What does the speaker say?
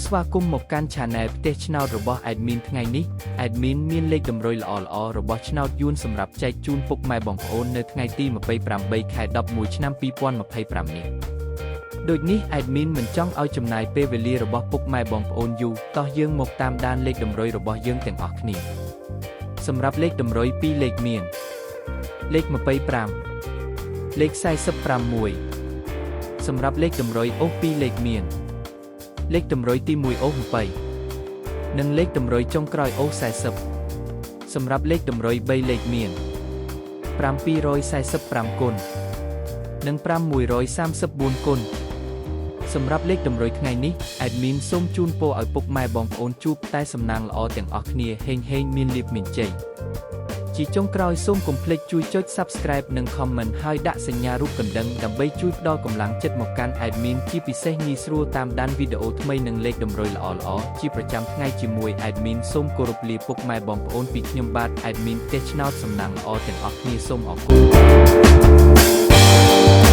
ស្វាគមន៍មកកាន់ Channel ផ្ទះឆ្នោតរបស់ Admin ថ្ងៃនេះ Admin មានលេខតម្រុយល្អៗរបស់ឆ្នោតយួនសម្រាប់ចែកជូនពុកម៉ែបងប្អូននៅថ្ងៃទី28 ខែ 11 ឆ្នាំ 2025 នេះដូចនេះ Admin មិនចង់ឲ្យចំណាយពេលវេលារបស់ពុកម៉ែបងប្អូនយូរតោះយើងមកតាមដានលេខតម្រុយរបស់យើងទាំងអស់គ្នាសម្រាប់លេខតម្រុយ2លេខមានលេខ25លេខ46សម្រាប់លេខតម្រុយអូស2លេខមានលេខតម្រុយទី1អូស20និងលេខតម្រុយចុងក្រោយអូស40សម្រាប់លេខតម្រុយ3លេខមាន745គុណនិង534គុណសម្រាប់លេខតម្រុយថ្ងៃនេះ Admin សូមជូនពរឲ្យពុកម៉ែបងប្អូនជួបតែសំណាងល្អទាំងអស់គ្នាហេងមានលាភមានជ័យជាចុងក្រោយសូមកុំភ្លេចជួយចុច Subscribe និង Comment ហើយដាក់សញ្ញារូបកណ្ដឹងដើម្បីជួយផ្ដល់កម្លាំងចិត្តមកកាន់ Admin ជាពិសេសងាយស្រួលតាមដានវីដេអូថ្មីនិងលេខតម្រុយល្អៗជាប្រចាំថ្ងៃជាមួយ Admin សូមគោរពលាពុកម៉ែបងប្អូនពីខ្ញុំបាទ Admin ផ្ទះឆ្នោតសំណាងល្អទាំងអស់គ្នាសូមអរគុណ